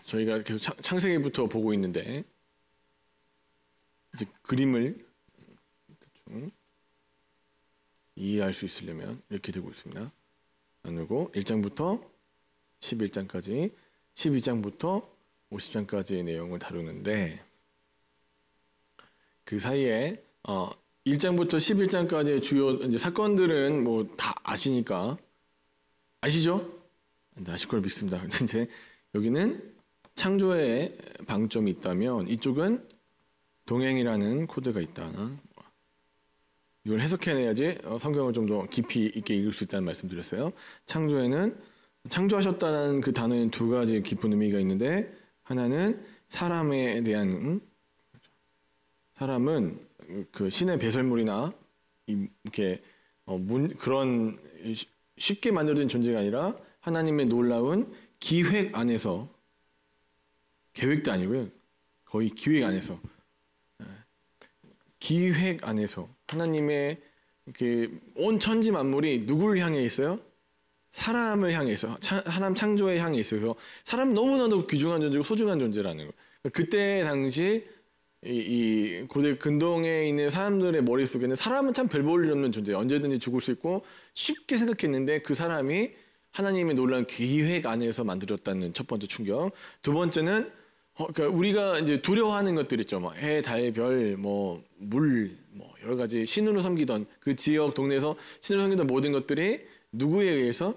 저희가 계속 창세기부터 보고 있는데 이제 그림을 대충 이해할 수 있으려면 이렇게 되고 있습니다. 나누고 1장부터 11장까지 12장부터 50장까지의 내용을 다루는데 그 사이에 1장부터 11장까지의 주요 이제 사건들은 뭐 다 아시니까 아시죠? 네, 아실 걸 믿습니다. 근데 이제 여기는 창조의 방점이 있다면 이쪽은 동행이라는 코드가 있다. 이걸 해석해내야지 성경을 좀 더 깊이 있게 읽을 수 있다는 말씀 드렸어요. 창조에는 창조하셨다는 그 단어에는 두 가지 깊은 의미가 있는데 하나는 사람에 대한 사람은 그 신의 배설물이나 이렇게 그런 쉽게 만들어진 존재가 아니라 하나님의 놀라운 기획 안에서 계획도 아니고요. 거의 기획 안에서 기획 안에서 하나님의 이렇게 온 천지 만물이 누구를 향해 있어요? 사람을 향해 있어. 사람 창조에 향해 있어서 사람 너무나도 귀중한 존재고 소중한 존재라는 거예요. 그때 당시 이 고대 근동에 있는 사람들의 머릿속에는 사람은 참 별 볼 일 없는 존재예요. 언제든지 죽을 수 있고 쉽게 생각했는데 그 사람이 하나님의 놀라운 기획 안에서 만들었다는 첫 번째 충격. 두 번째는 그러니까 우리가 이제 두려워하는 것들 있죠. 뭐 해, 달, 별, 뭐 물, 뭐 여러 가지 신으로 섬기던 그 지역 동네에서 신으로 섬기던 모든 것들이 누구에 의해서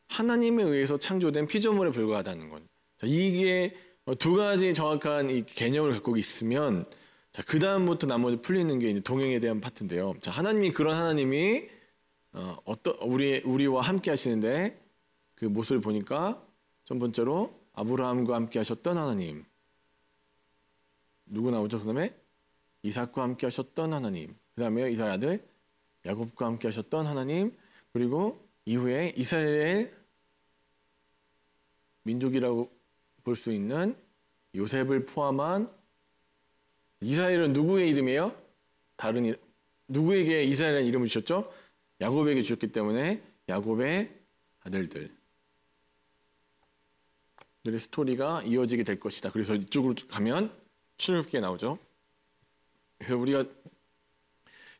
하나님에 의해서 창조된 피조물에 불과하다는 것. 자, 이게 두 가지 정확한 이 개념을 갖고 있으면 자, 그 다음부터 나머지 풀리는 게 이제 동행에 대한 파트인데요. 자, 하나님이 그런 하나님이 우리와 함께 하시는데 그 모습을 보니까 첫 번째로 아브라함과 함께 하셨던 하나님. 누구 나오죠? 그 다음에 이삭과 함께 하셨던 하나님. 그 다음에 이삭의 아들 야곱과 함께 하셨던 하나님. 그리고 이후에 이스라엘 민족이라고 볼 수 있는 요셉을 포함한 이스라엘은 누구의 이름이에요? 누구에게 이스라엘이라는 이름을 주셨죠? 야곱에게 주셨기 때문에 야곱의 아들들. 들의 스토리가 이어지게 될 것이다. 그래서 이쪽으로 가면 출애굽기에 나오죠. 그래서 우리가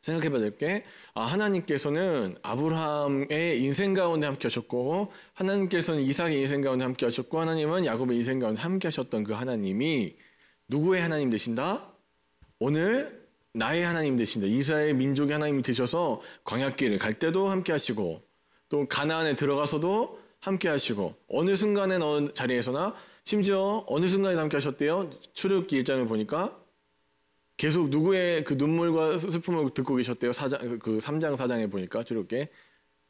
생각해봐야 될 게 하나님께서는 아브라함의 인생 가운데 함께 하셨고 하나님께서는 이삭의 인생 가운데 함께 하셨고 하나님은 야곱의 인생 가운데 함께 하셨던 그 하나님이 누구의 하나님 되신다? 오늘 나의 하나님 되신다. 이스라엘 민족의 하나님이 되셔서 광야길을 갈 때도 함께 하시고 또 가나안에 들어가서도 함께 하시고 어느 순간에 어느 자리에서나 심지어 어느 순간에 함께 하셨대요. 출애굽기 1장을 보니까 계속 누구의 그 눈물과 슬픔을 듣고 계셨대요. 그 3장 4장에 보니까 출애굽기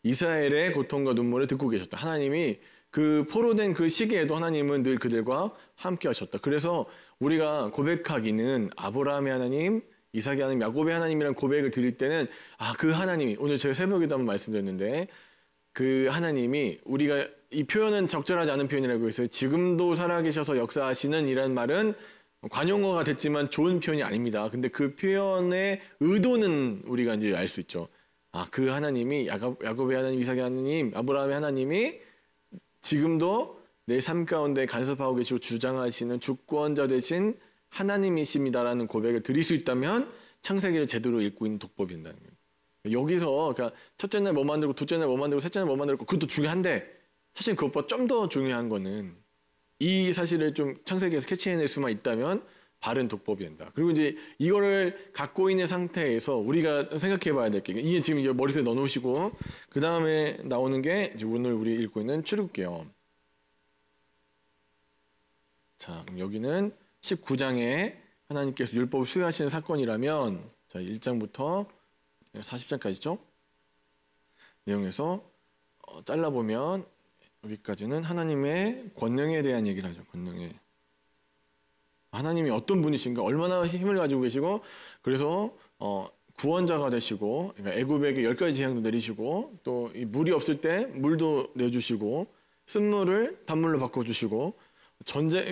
이스라엘의 고통과 눈물을 듣고 계셨다. 하나님이 그 포로된 그 시기에도 하나님은 늘 그들과 함께 하셨다. 그래서 우리가 고백하기는 아브라함의 하나님, 이삭의 하나님, 야곱의 하나님이라는 고백을 드릴 때는 그 하나님이 오늘 제가 새벽에도 한번 말씀드렸는데 그 하나님이 우리가 이 표현은 적절하지 않은 표현이라고 했어요. 지금도 살아계셔서 역사하시는 이라는 말은 관용어가 됐지만 좋은 표현이 아닙니다. 근데 그 표현의 의도는 우리가 이제 알 수 있죠. 그 하나님이 야곱의 하나님, 이삭의 하나님, 아브라함의 하나님이 지금도 내 삶 가운데 간섭하고 계시고 주장하시는 주권자 되신 하나님이십니다라는 고백을 드릴 수 있다면 창세기를 제대로 읽고 있는 독법이 된다는 거예요. 여기서 그러니까 첫째 날 뭐 만들고 둘째 날 뭐 만들고 셋째 날 뭐 만들고 그것도 중요한데 사실 그것보다 좀 더 중요한 거는 이 사실을 좀 창세기에서 캐치해낼 수만 있다면 바른 독법이 된다. 그리고 이제 이거를 갖고 있는 상태에서 우리가 생각해 봐야 될 게 이게 지금 머릿속에 넣어놓으시고 그 다음에 나오는 게 이제 오늘 우리 읽고 있는 출애굽기예요. 자, 그럼 여기는 19장에 하나님께서 율법을 수여하시는 사건이라면 자, 1장부터 40장까지죠. 내용에서 잘라보면 여기까지는 하나님의 권능에 대한 얘기를 하죠. 권능에. 하나님이 어떤 분이신가, 얼마나 힘을 가지고 계시고, 그래서 구원자가 되시고, 그러니까 애굽에게 10가지 재앙도 내리시고, 또 이 물이 없을 때 물도 내주시고, 쓴물을 단물로 바꿔주시고,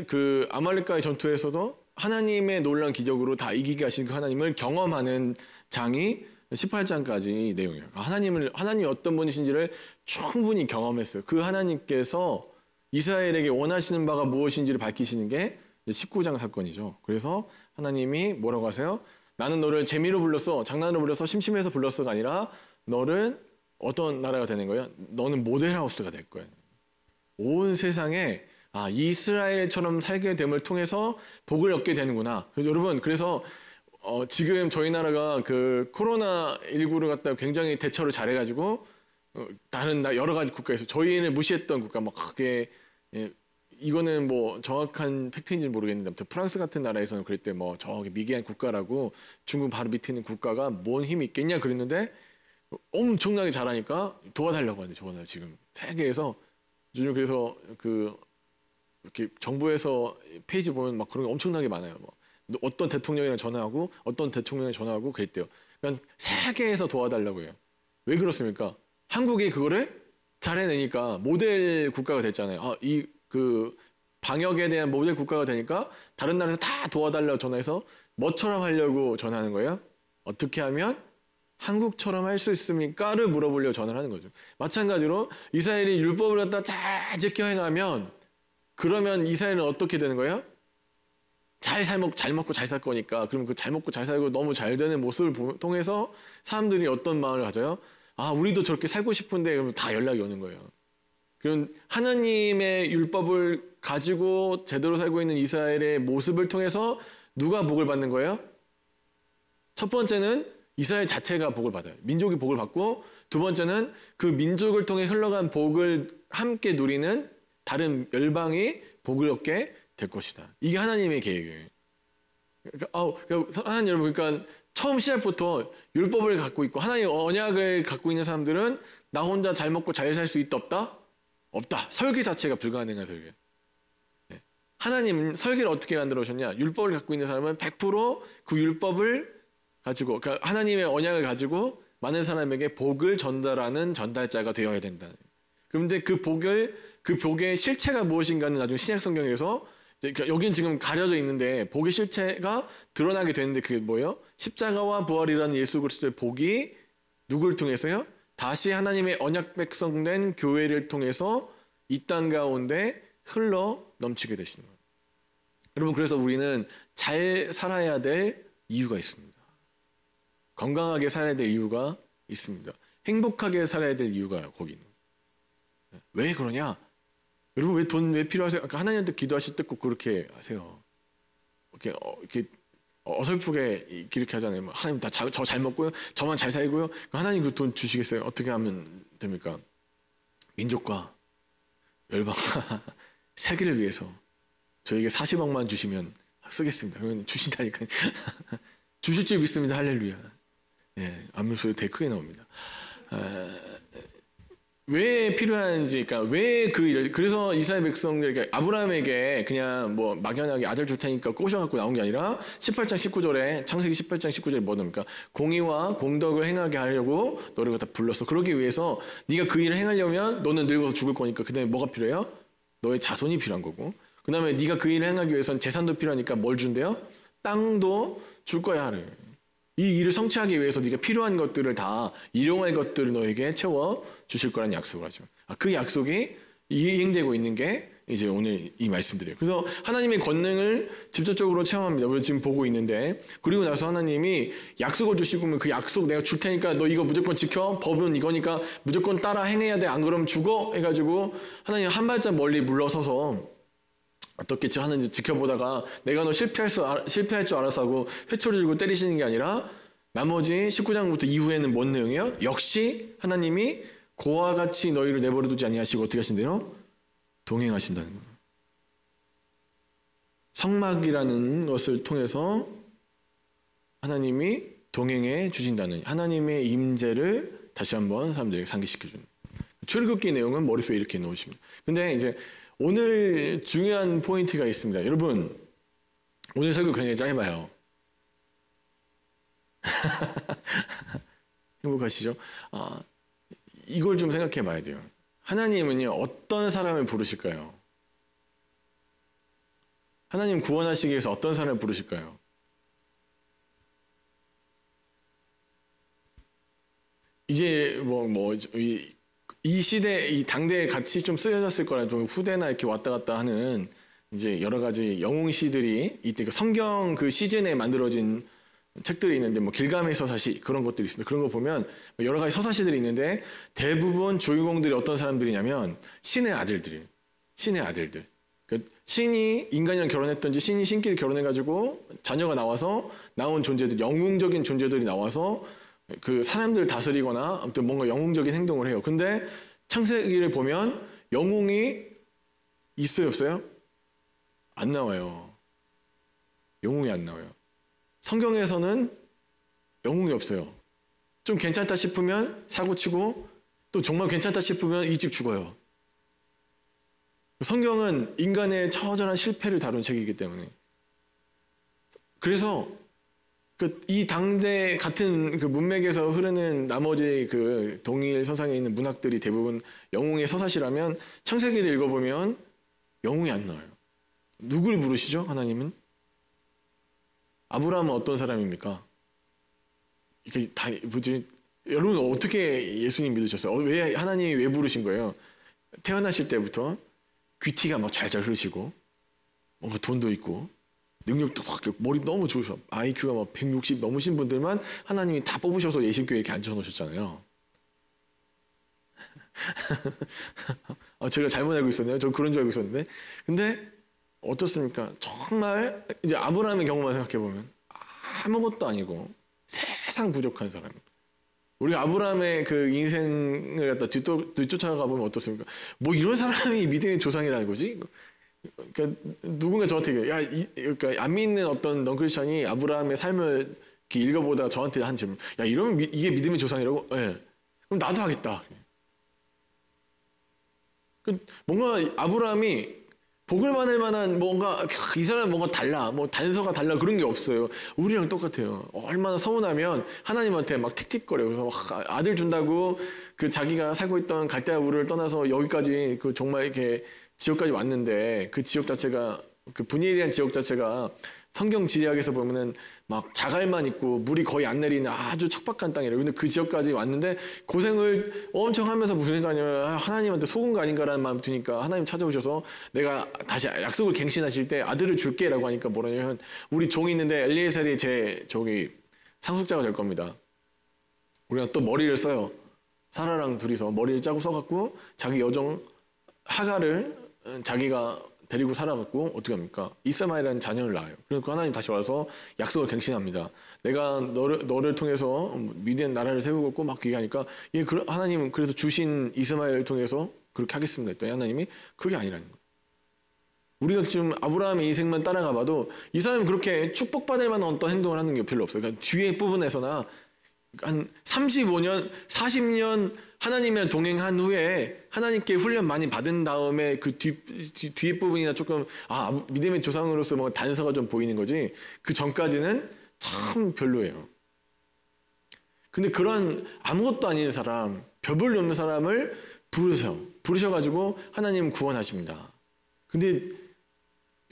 그 아말렉과의 전투에서도 하나님의 놀라운 기적으로 다 이기게 하신 그 하나님을 경험하는 장이 18장까지 내용이에요. 하나님이 어떤 분이신지를 충분히 경험했어요. 그 하나님께서 이스라엘에게 원하시는 바가 무엇인지를 밝히시는 게 19장 사건이죠. 그래서 하나님이 뭐라고 하세요? 나는 너를 재미로 불렀어, 장난으로 불렀어, 심심해서 불렀어가 아니라 너는 어떤 나라가 되는 거예요? 너는 모델하우스가 될 거예요. 온 세상에 이스라엘처럼 살게 됨을 통해서 복을 얻게 되는구나. 여러분, 그래서 지금 저희 나라가 그 코로나19를 갖다 굉장히 대처를 잘해가지고 다른 여러 가지 국가에서 저희를 무시했던 국가 막 크게 이거는 뭐 정확한 팩트인지는 모르겠는데 아무튼 프랑스 같은 나라에서는 그럴 때 뭐 저기 미개한 국가라고 중국 바로 밑에 있는 국가가 뭔 힘이 있겠냐 그랬는데 엄청나게 잘하니까 도와달라고 하는데 저는 지금 세계에서 요즘 그래서 그 이렇게 정부에서 페이지 보면 막 그런 게 엄청나게 많아요. 뭐 어떤 대통령이랑 전화하고 어떤 대통령이 전화하고 그랬대요. 그러니까 세계에서 도와달라고 해요. 왜 그렇습니까? 한국이 그거를 잘해내니까 모델 국가가 됐잖아요. 그 방역에 대한 모델 국가가 되니까 다른 나라에서 다 도와달라고 전화해서 뭐처럼 하려고 전화하는 거예요? 어떻게 하면 한국처럼 할 수 있습니까?를 물어보려고 전화를 하는 거죠. 마찬가지로 이스라엘이 율법을 갖다 잘 지켜 행하면 그러면 이스라엘은 어떻게 되는 거예요? 잘 먹고 잘 살 거니까 그럼 그 잘 먹고 잘 살고 너무 잘 되는 모습을 통해서 사람들이 어떤 마음을 가져요? 우리도 저렇게 살고 싶은데 그러면 다 연락이 오는 거예요. 그런 하나님의 율법을 가지고 제대로 살고 있는 이스라엘의 모습을 통해서 누가 복을 받는 거예요? 첫 번째는 이스라엘 자체가 복을 받아요. 민족이 복을 받고 두 번째는 그 민족을 통해 흘러간 복을 함께 누리는 다른 열방이 복을 얻게 될 것이다. 이게 하나님의 계획이에요. 그러니까 하나님 여러분, 그러니까 처음 시작부터 율법을 갖고 있고 하나님의 언약을 갖고 있는 사람들은 나 혼자 잘 먹고 잘 살 수 있다 없다? 없다. 설계 자체가 불가능한 설계. 하나님은 설계를 어떻게 만들어 오셨냐? 율법을 갖고 있는 사람은 100%그 율법을 가지고, 그러니까 하나님의 언약을 가지고 많은 사람에게 복을 전달하는 전달자가 되어야 된다. 그런데 그 복의 실체가 무엇인가는 나중에 신약 성경에서 여기는 지금 가려져 있는데 복의 실체가 드러나게 되는데 그게 뭐예요? 십자가와 부활이라는 예수 그리스도의 복이 누구를 통해서요? 다시 하나님의 언약 백성된 교회를 통해서 이 땅 가운데 흘러 넘치게 되시는 거예요. 여러분, 그래서 우리는 잘 살아야 될 이유가 있습니다. 건강하게 살아야 될 이유가 있습니다. 행복하게 살아야 될 이유가 거기 있는 거예요. 왜 그러냐? 여러분, 왜 돈 왜 필요하세요? 그러니까 하나님한테 기도하실 때 꼭 그렇게 하세요. 이렇게 어설프게 이렇게 하잖아요. 하나님 저 잘 먹고요, 저만 잘 살고요. 하나님 그 돈 주시겠어요? 어떻게 하면 됩니까? 민족과 열방과 세계를 위해서 저에게 40억만 주시면 쓰겠습니다. 그러면 주신다니까요. 주실 줄 믿습니다. 할렐루야. 아멘 소리 되게 크게 나옵니다. 왜 필요한지, 그러니까 그래서 이스라엘 백성들, 아브라함에게 그냥 뭐 막연하게 아들 줄 테니까 꼬셔갖고 나온 게 아니라 18장 19절에, 창세기 18장 19절에 뭐 뭡니까? 공의와 공덕을 행하게 하려고 너를 갖다 불렀어. 그러기 위해서 네가 그 일을 행하려면 너는 늙어서 죽을 거니까 그 다음에 뭐가 필요해요? 너의 자손이 필요한 거고, 그 다음에 네가 그 일을 행하기 위해서는 재산도 필요하니까 뭘 준대요? 땅도 줄 거야 하래. 이 일을 성취하기 위해서 네가 필요한 것들을 다 일용할 것들을 너에게 채워 주실 거라는 약속을 하죠. 그 약속이 이행되고 있는 게 이제 오늘 이 말씀들이에요. 그래서 하나님의 권능을 직접적으로 체험합니다. 우리 지금 보고 있는데, 그리고 나서 하나님이 약속을 주시고 그 약속 내가 줄 테니까 너 이거 무조건 지켜. 법은 이거니까 무조건 따라 행해야 돼. 안 그러면 죽어. 해가지고 하나님 한 발짝 멀리 물러서서 어떻게 하는지 지켜보다가 내가 너 실패할 줄 알아서 하고 회초리 들고 때리시는 게 아니라 나머지 19장부터 이후에는 뭔 내용이에요? 역시 하나님이 고와 같이 너희를 내버려 두지 아니하시고 어떻게 하신대요? 동행하신다는 거예요. 성막이라는 것을 통해서 하나님이 동행해 주신다는, 하나님의 임재를 다시 한번 사람들에게 상기시켜 주는. 출애굽기 내용은 머릿속에 이렇게 놓으십니다. 근데 이제 오늘 중요한 포인트가 있습니다. 여러분, 오늘 설교 굉장히 짧아요. 행복하시죠? 이걸 좀 생각해 봐야 돼요. 하나님은요, 어떤 사람을 부르실까요? 하나님 구원하시기 위해서 어떤 사람을 부르실까요? 이제 이 시대, 이 당대에 같이 좀 쓰여졌을 거라 좀 후대나 이렇게 왔다 갔다 하는 이제 여러 가지 영웅 시들이 이때 그 성경 그 시즌에 만들어진 책들이 있는데 뭐 길가메시 서사시 그런 것들이 있습니다. 그런 거 보면 여러 가지 서사시들이 있는데 대부분 주인공들이 어떤 사람들이냐면 신의 아들들. 그 신이 인간이랑 결혼했던지 신이 신끼리 결혼해가지고 자녀가 나와서 나온 존재들, 영웅적인 존재들이 나와서 그 사람들을 다스리거나 아무튼 뭔가 영웅적인 행동을 해요. 근데 창세기를 보면 영웅이 있어요, 없어요? 안 나와요. 영웅이 안 나와요. 성경에서는 영웅이 없어요. 좀 괜찮다 싶으면 사고치고 또 정말 괜찮다 싶으면 일찍 죽어요. 성경은 인간의 처절한 실패를 다룬 책이기 때문에 그래서 이 당대 같은 그 문맥에서 흐르는 나머지 그 동일 서상에 있는 문학들이 대부분 영웅의 서사시라면 창세기를 읽어보면 영웅이 안 나와요. 누구를 부르시죠? 하나님은? 아브라함은 어떤 사람입니까? 이게 다 뭐지? 여러분 어떻게 예수님 믿으셨어요? 왜 하나님이 왜 부르신 거예요? 태어나실 때부터 귀티가 막 잘잘 흐르시고 뭔가 돈도 있고 능력도 확 머리 너무 좋으셔. IQ가 막 160 넘으신 분들만 하나님이 다 뽑으셔서 예신교회에 이렇게 앉혀놓으셨잖아요. 제가 잘못 알고 있었네요. 저 그런 줄 알고 있었는데. 근데 어떻습니까? 정말 이제 아브라함의 경우만 생각해보면 아무것도 아니고 세상 부족한 사람. 우리 아브라함의 그 인생을 갖다 뒤쫓아가 보면 어떻습니까? 뭐 이런 사람이 믿음의 조상이라는 거지? 그러니까 누군가 저한테 그러니까 안 믿는 어떤 넌크리스천이 아브라함의 삶을 이렇게 읽어보다가 저한테 한 질문. 야, 이러면 이게 믿음의 조상이라고? 예. 네. 그럼 나도 하겠다. 뭔가 아브라함이 복을 받을 만한 뭔가 이 사람 뭔가 달라, 뭐 단서가 달라 그런 게 없어요. 우리랑 똑같아요. 얼마나 서운하면 하나님한테 막 틱틱거려. 그래서 아들 준다고 그 자기가 살고 있던 갈대아 우르를 떠나서 여기까지 그 정말 이렇게 지역까지 왔는데 그 지역 자체가 그 분이엘이라는 지역 자체가 성경 지리학에서 보면은 막 자갈만 있고 물이 거의 안 내리는 아주 척박한 땅이래요. 근데 그 지역까지 왔는데 고생을 엄청 하면서 무슨 생각이냐면 하나님한테 속은 거 아닌가라는 마음 드니까 하나님 찾아오셔서 내가 다시 약속을 갱신하실 때 아들을 줄게라고 하니까 뭐라냐면 우리 종이 있는데 엘리에셀이 제 상속자가 될 겁니다. 우리가 또 머리를 써요. 사라랑 둘이서 머리를 짜고 써갖고 자기 여종 하가를 자기가 데리고 살아갖고 어떻게 합니까? 이스마엘이라는 자녀를 낳아요. 그러니까 하나님 다시 와서 약속을 갱신합니다. 내가 너를 통해서 미디안 나라를 세우고 막 얘기하니까 하나님은 그래서 주신 이스마엘을 통해서 그렇게 하겠습니다 했더니 하나님이 그게 아니라는 거예요. 우리가 지금 아브라함의 인생만 따라가 봐도 이 사람이 그렇게 축복받을 만한 어떤 행동을 하는 게 별로 없어요. 그러니까 뒤에 부분에서나 한 35년, 40년 하나님이랑 동행한 후에 하나님께 훈련 많이 받은 다음에 그 뒤에 부분이나 조금 믿음의 조상으로서 뭔가 단서가 좀 보이는 거지 그 전까지는 참 별로예요. 근데 그런 아무것도 아닌 사람, 별볼일 없는 사람을 부르셔가지고 하나님 구원하십니다. 근데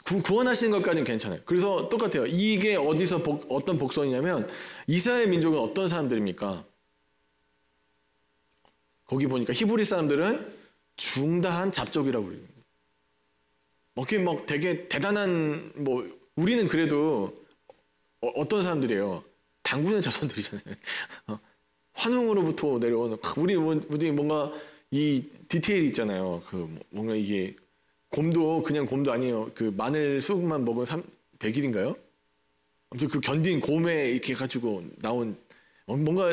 구원하시는 것까지는 괜찮아요. 그래서 똑같아요. 이게 어디서 어떤 복선이냐면 이스라엘 민족은 어떤 사람들입니까? 거기 보니까 히브리 사람들은 중다한 잡족이라고 그래요. 막 되게 대단한 우리는 그래도 어떤 사람들이에요? 당군의 자손들이잖아요. 환웅으로부터 내려오는 우리 뭔가 이 디테일이 있잖아요. 뭔가 이게 곰도 그냥 곰도 아니에요. 그 마늘 수국만 먹은 100일인가요? 아무튼 그 견딘 곰에 이렇게 해가지고 나온 뭔가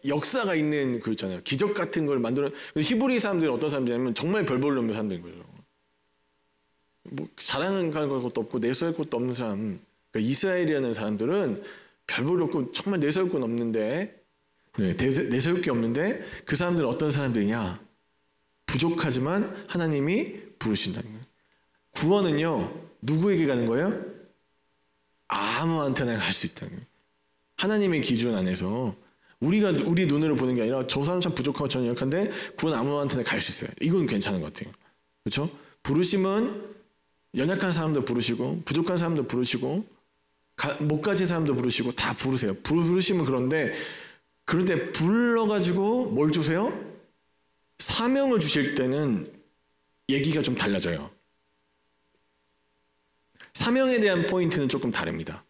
역사가 있는 그 있잖아요. 기적 같은 걸 만들어. 히브리 사람들은 어떤 사람들이냐면 정말 별 볼일 없는 사람들인 거죠. 자랑할 것도 없고 내세울 것도 없는 사람. 그러니까 이스라엘이라는 사람들은 별 볼일 없고 정말 내세울 건 없는데 내세울 게 없는데 그 사람들은 어떤 사람들이냐? 부족하지만 하나님이 부르신다는 거예요. 구원은요 누구에게 가는 거예요? 아무한테나 갈 수 있다는 거예요. 하나님의 기준 안에서 우리 눈으로 보는 게 아니라 저 사람 참 부족하고 저는 약한데 구원 아무한테나 갈 수 있어요. 이건 괜찮은 것 같아요. 그렇죠? 부르심은 연약한 사람도 부르시고 부족한 사람도 부르시고 못 가진 사람도 부르시고 다 부르세요. 부르심은 그런데 불러가지고 뭘 주세요? 사명을 주실 때는 얘기가 좀 달라져요. 사명에 대한 포인트는 조금 다릅니다.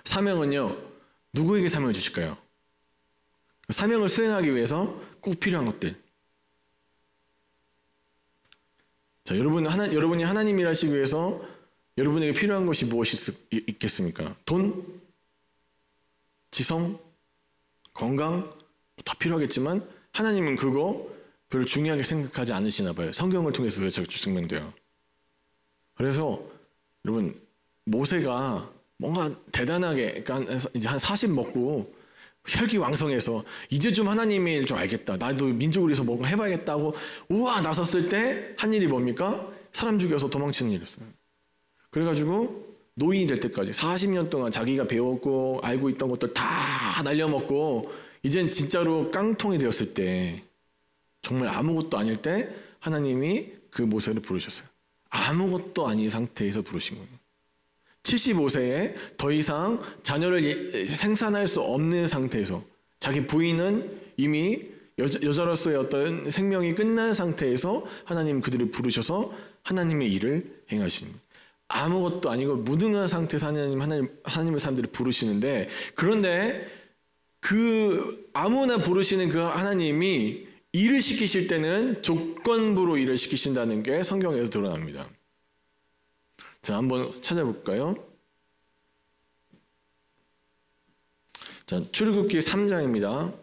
사명은요, 누구에게 사명을 주실까요? 사명을 수행하기 위해서 꼭 필요한 것들. 자, 여러분이 하나님을 하시기 위해서 여러분에게 필요한 것이 무엇이 있겠습니까? 돈? 지성? 건강? 다 필요하겠지만 하나님은 그거 별로 중요하게 생각하지 않으시나 봐요. 성경을 통해서 증명돼요. 그래서 여러분, 모세가 뭔가 대단하게 이제 한 40 먹고 혈기왕성해서 이제 좀 하나님의 일 좀 알겠다. 나도 민족을 위해서 뭔가 해봐야겠다고 우와 나섰을 때 한 일이 뭡니까? 사람 죽여서 도망치는 일이었어요. 그래가지고 노인이 될 때까지 40년 동안 자기가 배웠고 알고 있던 것들 다 날려먹고 이젠 진짜로 깡통이 되었을 때, 정말 아무것도 아닐 때 하나님이 그 모세를 부르셨어요. 아무것도 아닌 상태에서 부르신 거예요. 75세에 더 이상 자녀를 생산할 수 없는 상태에서, 자기 부인은 이미 여자로서의 어떤 생명이 끝난 상태에서 하나님 그들을 부르셔서 하나님의 일을 행하신 거예요. 아무것도 아니고 무능한 상태에서 하나님의 사람들을 부르시는데, 그런데 그 아무나 부르시는 그 하나님이 일을 시키실 때는 조건부로 일을 시키신다는 게 성경에서 드러납니다. 자, 한번 찾아볼까요? 자, 출애굽기 3장입니다.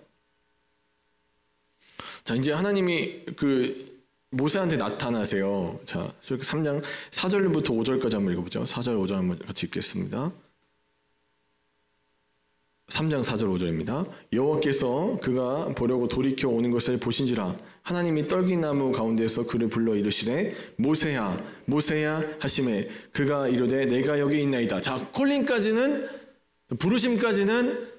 자, 이제 하나님이 그 모세한테 나타나세요. 자, 출애굽기 3장 4절부터 5절까지 한번 읽어보죠. 4절, 5절 한번 같이 읽겠습니다. 3장 4절 5절입니다. 여호와께서 그가 보려고 돌이켜 오는 것을 보신지라 하나님이 떨기나무 가운데에서 그를 불러 이르시되 모세야 모세야 하시매 그가 이르되 내가 여기 있나이다. 자, 콜링까지는, 부르심까지는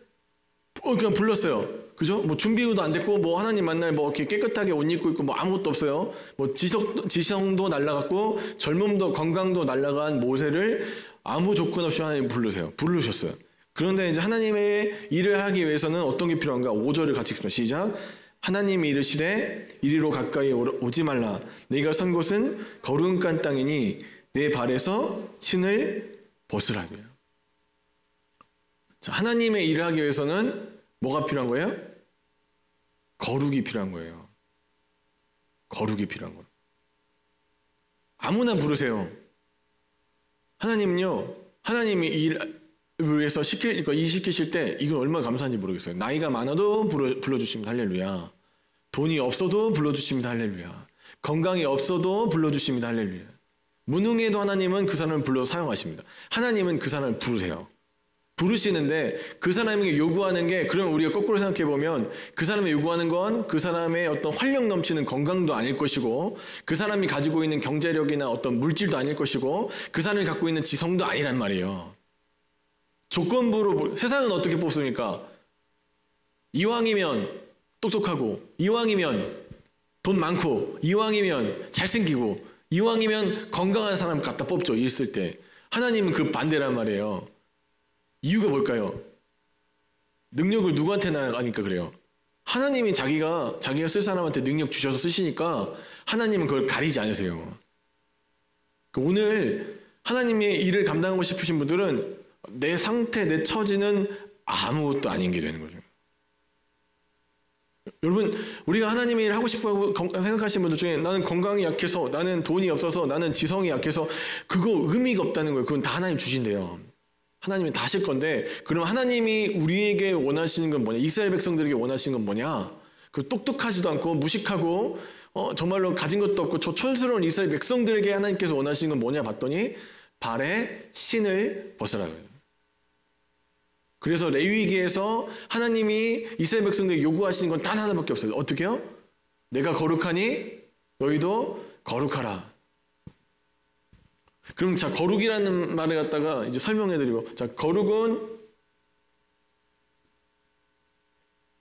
그냥 불렀어요. 그죠? 뭐 준비도 안 됐고 뭐 하나님 만날 뭐 이렇게 깨끗하게 옷 입고 있고 뭐 아무것도 없어요. 뭐 지성도 날라갔고 젊음도 건강도 날라간 모세를 아무 조건 없이 하나님 부르셨어요. 그런데 이제 하나님의 일을 하기 위해서는 어떤 게 필요한가? 5절을 같이 읽습니다. 시작. 하나님이 이르시되 이리로 가까이 오지 말라. 네가 선 곳은 거룩한 땅이니 내 발에서 신을 벗으라고요. 자, 하나님의 일을 하기 위해서는 뭐가 필요한 거예요? 거룩이 필요한 거예요. 거룩이 필요한 거예요. 아무나 부르세요. 하나님은요, 하나님이 일을 위해서 일 시키실 때 이건 얼마나 감사한지 모르겠어요. 나이가 많아도 불러주십니다. 할렐루야. 돈이 없어도 불러주십니다. 할렐루야. 건강이 없어도 불러주십니다. 할렐루야. 무능해도 하나님은 그 사람을 불러 사용하십니다. 하나님은 그 사람을 부르세요. 부르시는데 그 사람에게 요구하는 게, 그러면 우리가 거꾸로 생각해 보면 그 사람이 요구하는 건 그 사람의 어떤 활력 넘치는 건강도 아닐 것이고, 그 사람이 가지고 있는 경제력이나 어떤 물질도 아닐 것이고, 그 사람이 갖고 있는 지성도 아니란 말이에요. 조건부로 세상은 어떻게 뽑습니까? 이왕이면 똑똑하고, 이왕이면 돈 많고, 이왕이면 잘생기고, 이왕이면 건강한 사람 갖다 뽑죠. 있을 때. 하나님은 그 반대란 말이에요. 이유가 뭘까요? 능력을 누구한테 나가니까 그래요. 하나님이 자기가 쓸 사람한테 능력 주셔서 쓰시니까 하나님은 그걸 가리지 않으세요. 오늘 하나님의 일을 감당하고 싶으신 분들은 내 상태, 내 처지는 아무것도 아닌 게 되는 거죠. 여러분, 우리가 하나님의 일을 하고 싶어 생각하시는 분들 중에 나는 건강이 약해서, 나는 돈이 없어서, 나는 지성이 약해서, 그거 의미가 없다는 거예요. 그건 다 하나님 주신대요. 하나님이 다 하실 건데, 그럼 하나님이 우리에게 원하시는 건 뭐냐? 이스라엘 백성들에게 원하시는 건 뭐냐? 그 똑똑하지도 않고 무식하고 정말로 가진 것도 없고 저 촌스러운 이스라엘 백성들에게 하나님께서 원하시는 건 뭐냐 봤더니 발에 신을 벗으라고요. 그래서 레위기에서 하나님이 이스라엘 백성들에게 요구하시는 건 단 하나밖에 없어요. 어떻게 해요? 내가 거룩하니 너희도 거룩하라. 그럼 자, 거룩이라는 말을 갖다가 이제 설명해드리고, 자, 거룩은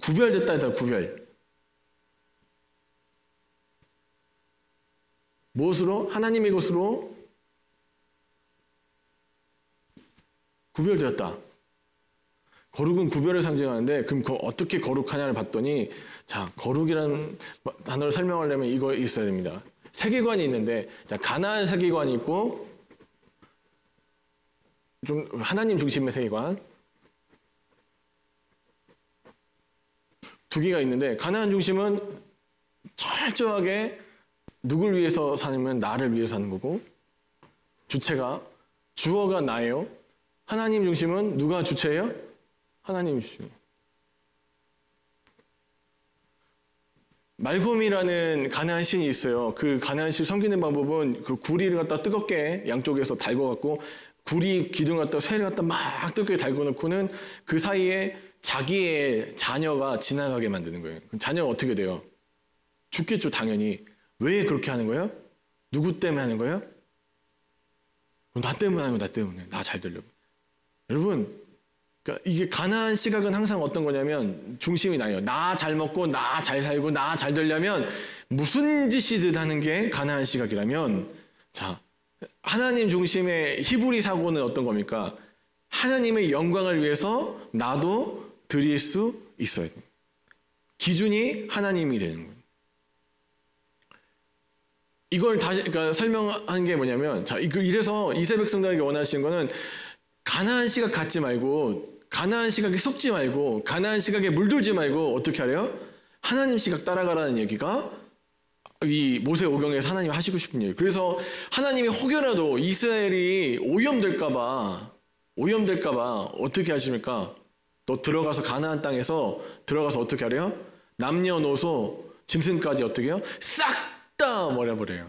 구별됐다 했다. 구별. 무엇으로? 하나님의 것으로 구별되었다. 거룩은 구별을 상징하는데 그럼 어떻게 거룩하냐를 봤더니 자, 거룩이라는 단어를 설명하려면 이거 있어야 됩니다. 세계관이 있는데 자, 가나안 세계관이 있고 좀 하나님 중심의 세계관 두 개가 있는데 가나안 중심은 철저하게 누굴 위해서 사냐면 나를 위해서 사는 거고 주어가 나예요. 하나님 중심은 누가 주체예요? 하나님 주심. 말곰이라는 가나안 신이 있어요. 그 가나안 신 섬기는 방법은 그 구리를 갖다 뜨겁게 양쪽에서 달궈갖고 구리 기둥 갖다 쇠를 갖다 막 뜨겁게 달궈놓고는 그 사이에 자기의 자녀가 지나가게 만드는 거예요. 자녀가 어떻게 돼요? 죽겠죠, 당연히. 왜 그렇게 하는 거예요? 누구 때문에 하는 거예요? 나 때문에 하는 거예요, 나 때문에. 나 잘 되려고. 여러분, 그러니까 이게 가나안 시각은 항상 어떤 거냐면 중심이 나요. 나 잘 먹고, 나 잘 살고, 나 잘 되려면 무슨 짓이든 하는 게 가나안 시각이라면, 자, 하나님 중심의 히브리 사고는 어떤 겁니까? 하나님의 영광을 위해서 나도 드릴 수 있어야 돼요. 기준이 하나님이 되는 거예요. 이걸 다시 그러니까 설명하는 게 뭐냐면 자 이래서 이세 백성들에게 원하시는 거는 가나안 시각 갖지 말고 가나안 시각에 속지 말고 가나안 시각에 물들지 말고 어떻게 하래요? 하나님 시각 따라가라는 얘기가 이 모세오경에서 하나님이 하시고 싶은 얘기. 그래서 하나님이 혹여라도 이스라엘이 오염될까봐 어떻게 하십니까? 너 들어가서 가나안 땅에서 들어가서 어떻게 하래요? 남녀노소 짐승까지 어떻게 해요? 싹 다 버려버려요.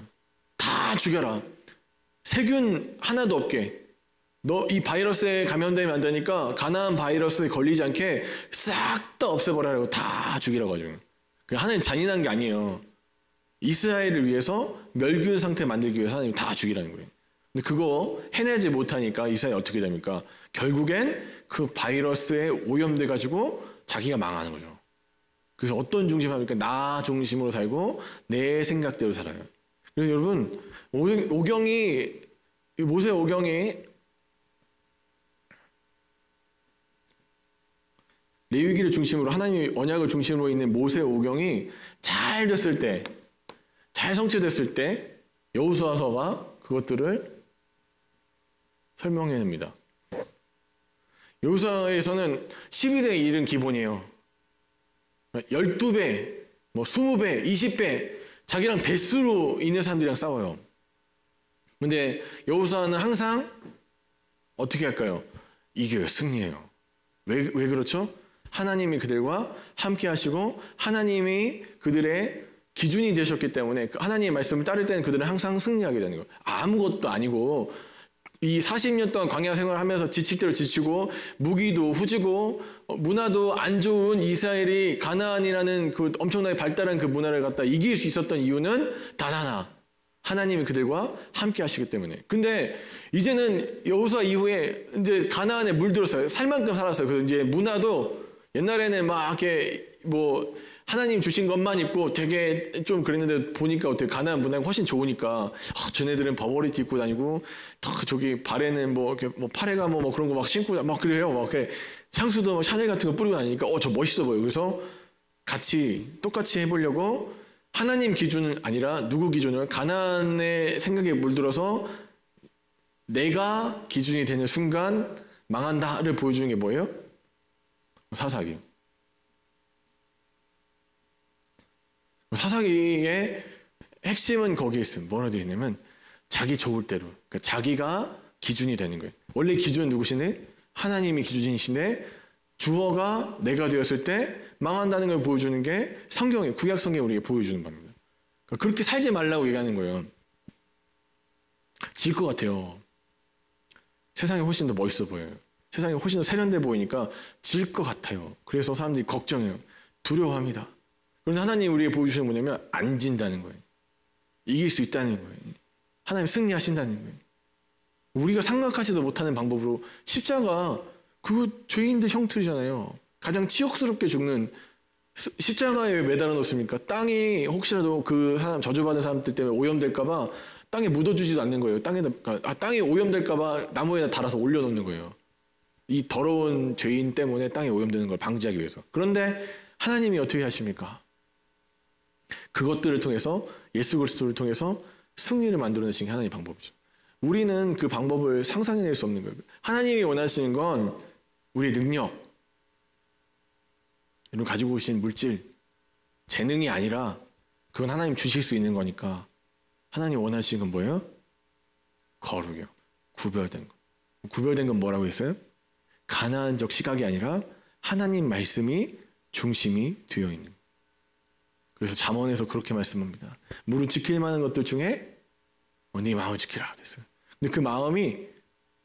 다 죽여라. 세균 하나도 없게. 너 이 바이러스에 감염되면 안 되니까 가나안 바이러스에 걸리지 않게 싹 다 없애버리라고 다 죽이라고 하죠. 하나님 잔인한 게 아니에요. 이스라엘을 위해서 멸균 상태 만들기 위해서 하나님 다 죽이라는 거예요. 근데 그거 해내지 못하니까 이스라엘 어떻게 됩니까? 결국엔 그 바이러스에 오염돼가지고 자기가 망하는 거죠. 그래서 어떤 중심합니까? 나 중심으로 살고 내 생각대로 살아요. 그래서 여러분 모세 오경이 레위기를 중심으로 하나님의 언약을 중심으로 있는 모세 오경이 잘 됐을 때, 잘 성취됐을 때 여호수아서가 그것들을 설명해냅니다. 여호수아에서는 12대 1은 기본이에요. 12배, 20배, 20배 자기랑 배수로 있는 사람들이랑 싸워요. 근데 여호수아는 항상 어떻게 할까요? 이겨요. 승리해요. 왜 그렇죠? 하나님이 그들과 함께 하시고 하나님이 그들의 기준이 되셨기 때문에 하나님의 말씀을 따를 때는 그들은 항상 승리하게 되는 거예요. 아무것도 아니고 이 40년 동안 광야 생활하면서 지칠 대로 지치고 무기도 후지고 문화도 안 좋은 이스라엘이 가나안이라는 그 엄청나게 발달한 그 문화를 갖다 이길 수 있었던 이유는 단 하나. 하나님이 그들과 함께 하시기 때문에. 근데 이제는 여호수아 이후에 이제 가나안에 물들었어요. 살 만큼 살았어요. 그래서 이제 문화도 옛날에는 막 이렇게 하나님 주신 것만 입고 되게 좀 그랬는데 보니까 어떻게 가나안 문화가 훨씬 좋으니까 쟤네들은 버버리티 입고 다니고 저기 발에는 이렇게 파레가 그런 거 막 신고 막 그래요. 막 이렇게 향수도 샤넬 같은 거 뿌리고 다니니까 저 멋있어 보여. 그래서 똑같이 해보려고 하나님 기준은 아니라 누구 기준을 가나안의 생각에 물들어서 내가 기준이 되는 순간 망한다를 보여주는 게 뭐예요? 사사기요. 사사기의 핵심은 거기에 있습니다. 뭐라 되어 있냐면 자기 좋을 대로, 그러니까 자기가 기준이 되는 거예요. 원래 기준은 누구시네? 하나님이 기준이신데 주어가 내가 되었을 때 망한다는 걸 보여주는 게 성경에 구약 성경에 우리에게 보여주는 겁니다. 그러니까 그렇게 살지 말라고 얘기하는 거예요. 질 것 같아요. 세상이 훨씬 더 멋있어 보여요. 세상이 훨씬 더 세련돼 보이니까 질 것 같아요. 그래서 사람들이 걱정해요. 두려워합니다. 그런데 하나님 우리에게 보여주시는 게 뭐냐면 안 진다는 거예요. 이길 수 있다는 거예요. 하나님 승리하신다는 거예요. 우리가 생각하지도 못하는 방법으로 십자가 그거 죄인들 형틀이잖아요. 가장 치욕스럽게 죽는 십자가에 왜 매달아 놓습니까? 땅이 혹시라도 그 사람 저주받은 사람들 때문에 오염될까봐 땅에 묻어주지도 않는 거예요. 땅이 오염될까봐 나무에다 달아서 올려놓는 거예요. 이 더러운 죄인 때문에 땅에 오염되는 걸 방지하기 위해서. 그런데 하나님이 어떻게 하십니까? 그것들을 통해서 예수 그리스도를 통해서 승리를 만들어내신 게 하나님의 방법이죠. 우리는 그 방법을 상상해낼 수 없는 거예요. 하나님이 원하시는 건 우리의 능력, 여러분 가지고 계신 물질, 재능이 아니라 그건 하나님 주실 수 있는 거니까 하나님 원하시는 건 뭐예요? 거룩이요. 구별된 거. 구별된 건 뭐라고 했어요? 가나안적 시각이 아니라 하나님 말씀이 중심이 되어 있는. 그래서 잠언에서 그렇게 말씀합니다. 무릇 지킬 만한 것들 중에 네 마음을 지키라 그랬어요. 근데 그 마음이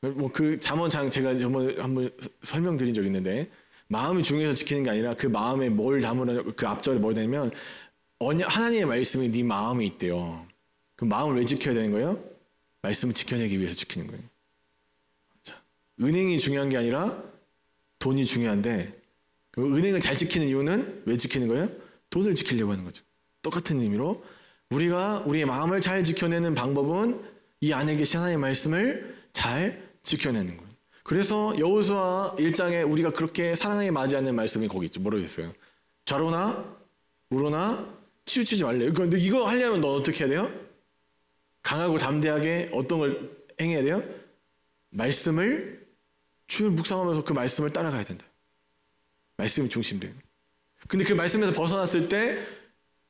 뭐 그 잠언장 제가 한번 설명드린 적 있는데 마음이 중요해서 지키는 게 아니라 그 마음에 뭘 담으라 그 앞절에 뭘 되냐면 하나님의 말씀이 네 마음에 있대요. 그 마음을 왜 지켜야 되는 거예요? 말씀을 지켜내기 위해서 지키는 거예요. 자, 은행이 중요한 게 아니라 돈이 중요한데 그 은행을 잘 지키는 이유는 왜 지키는 거예요? 돈을 지키려고 하는 거죠. 똑같은 의미로 우리가 우리의 마음을 잘 지켜내는 방법은 이 안에 계신 하나님의 말씀을 잘 지켜내는 거예요. 그래서 여호수아 1장에 우리가 그렇게 사랑하게 맞이하는 말씀이 거기 있죠. 뭐라고 했어요? 좌로나 우로나 치우치지 말래. 근데 이거 하려면 너 어떻게 해야 돼요? 강하고 담대하게 어떤 걸 행해야 돼요? 말씀을 주를 묵상하면서 그 말씀을 따라가야 된다. 말씀이 중심돼요. 근데 그 말씀에서 벗어났을 때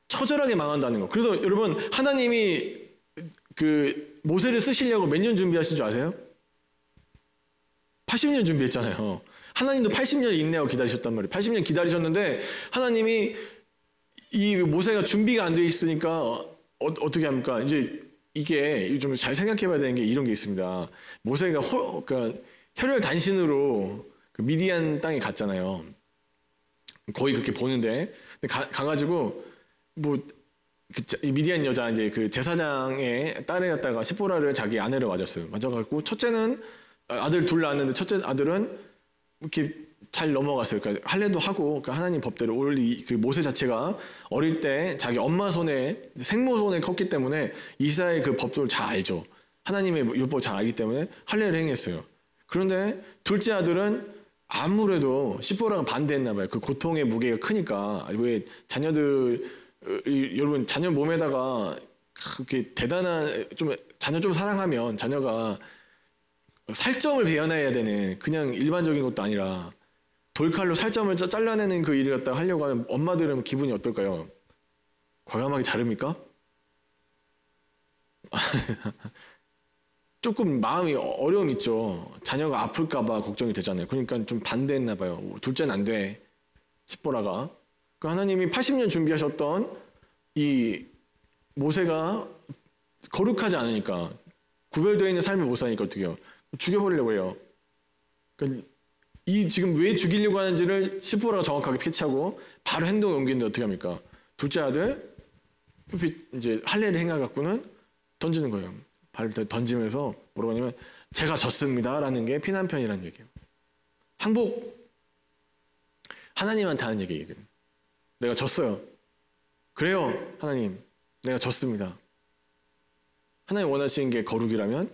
처절하게 망한다는 거. 그래서 여러분 하나님이 그 모세를 쓰시려고 몇 년 준비하신 줄 아세요? 80년 준비했잖아요. 하나님도 80년 인내하고 기다리셨단 말이에요. 80년 기다리셨는데 하나님이 이 모세가 준비가 안 돼 있으니까 어떻게 합니까? 이제 이게 좀 잘 생각해 봐야 되는 게 이런 게 있습니다. 모세가 그러니까 혈혈 단신으로 그 미디안 땅에 갔잖아요. 거의 그렇게 보는데 가가지고 뭐 그 미디안 여자 이제 그 제사장의 딸을 갖다가 시보라를 자기 아내를 맞았어요. 맞아갖고 첫째는 아들 둘 낳았는데 첫째 아들은 이렇게 잘 넘어갔어요. 그러니까 할례도 하고 그러니까 하나님 법대로 원래 그 모세 자체가 어릴 때 자기 엄마 손에 생모 손에 컸기 때문에 이스라엘 그 법도를 잘 알죠. 하나님의 율법을 잘 알기 때문에 할례를 행했어요. 그런데 둘째 아들은 아무래도 시보라가 반대했나 봐요. 그 고통의 무게가 크니까. 왜 자녀들 여러분 자녀 몸에다가 그렇게 대단한 좀 자녀 좀 사랑하면 자녀가 살점을 베어내야 되는 그냥 일반적인 것도 아니라 돌칼로 살점을 잘라내는 그 일을 갖다가 하려고 하는 엄마들은 기분이 어떨까요? 과감하게 자릅니까? 조금 마음이 어려움 있죠. 자녀가 아플까봐 걱정이 되잖아요. 그러니까 좀 반대했나 봐요. 둘째는 안 돼. 시보라가. 그 하나님이 80년 준비하셨던 이 모세가 거룩하지 않으니까 구별되어 있는 삶을 못 사니까 어떻게 해요? 죽여버리려고 해요. 그러니까 이 지금 왜 죽이려고 하는지를 시보라가 정확하게 캐치하고 바로 행동을 옮기는데 어떻게 합니까? 둘째 아들 이제 할례를 행해갖고는 던지는 거예요. 발을 던지면서 뭐라고 하냐면 제가 졌습니다라는 게 피난편이라는 얘기예요. 항복 하나님한테 하는 얘기예요. 내가 졌어요. 그래요 하나님 내가 졌습니다. 하나님 원하시는 게 거룩이라면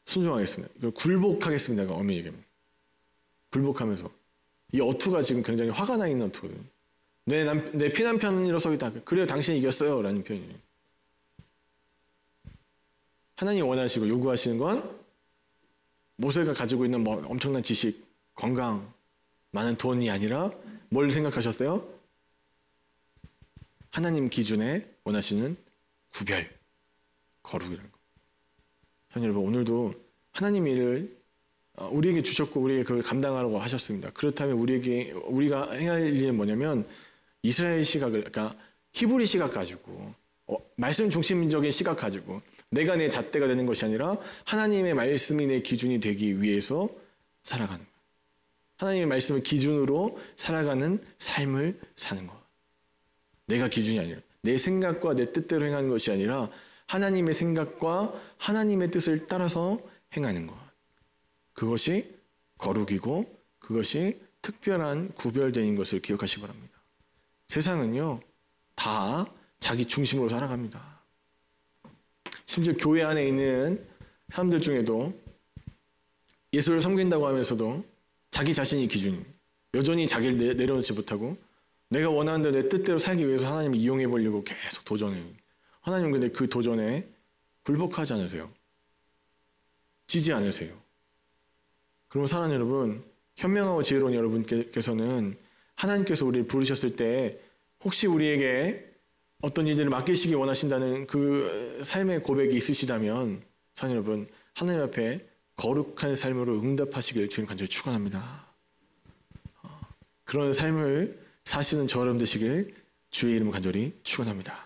순종하겠습니다. 굴복하겠습니다가 어머니 얘기입니다. 굴복하면서 이 어투가 지금 굉장히 화가 나 있는 어투거든요. 내 피난편으로 서 있다. 그래요 당신이 이겼어요 라는 표현이에요. 하나님 원하시고 요구하시는 건 모세가 가지고 있는 뭐 엄청난 지식, 건강, 많은 돈이 아니라 뭘 생각하셨어요? 하나님 기준에 원하시는 구별, 거룩이라는 거. 여러분 오늘도 하나님 일을 우리에게 주셨고 우리에게 그걸 감당하라고 하셨습니다. 그렇다면 우리가 행할 일은 뭐냐면 이스라엘 시각을 그러니까 히브리 시각 가지고 말씀 중심적인 시각 가지고 내가 내 잣대가 되는 것이 아니라 하나님의 말씀이 내 기준이 되기 위해서 살아가는 거예요. 하나님의 말씀을 기준으로 살아가는 삶을 사는 거. 내가 기준이 아니라 내 생각과 내 뜻대로 행하는 것이 아니라 하나님의 생각과 하나님의 뜻을 따라서 행하는 것. 그것이 거룩이고 그것이 특별한 구별된 것을 기억하시기 바랍니다. 세상은요 다 자기 중심으로 살아갑니다. 심지어 교회 안에 있는 사람들 중에도 예수를 섬긴다고 하면서도 자기 자신이 기준, 여전히 자기를 내려놓지 못하고 내가 원하는 대로 내 뜻대로 살기 위해서 하나님을 이용해 보려고 계속 도전해요. 하나님 근데 그 도전에 굴복하지 않으세요. 지지 않으세요. 그럼 사랑하는 여러분, 현명하고 지혜로운 여러분께서는 하나님께서 우리를 부르셨을 때 혹시 우리에게 어떤 일들을 맡기시기 원하신다는 그 삶의 고백이 있으시다면 사랑하는 여러분, 하나님 앞에 거룩한 삶으로 응답하시길 주님 간절히 축원합니다. 그런 삶을 사시는 저 여러분 되시길 주의 이름으로 간절히 축원합니다.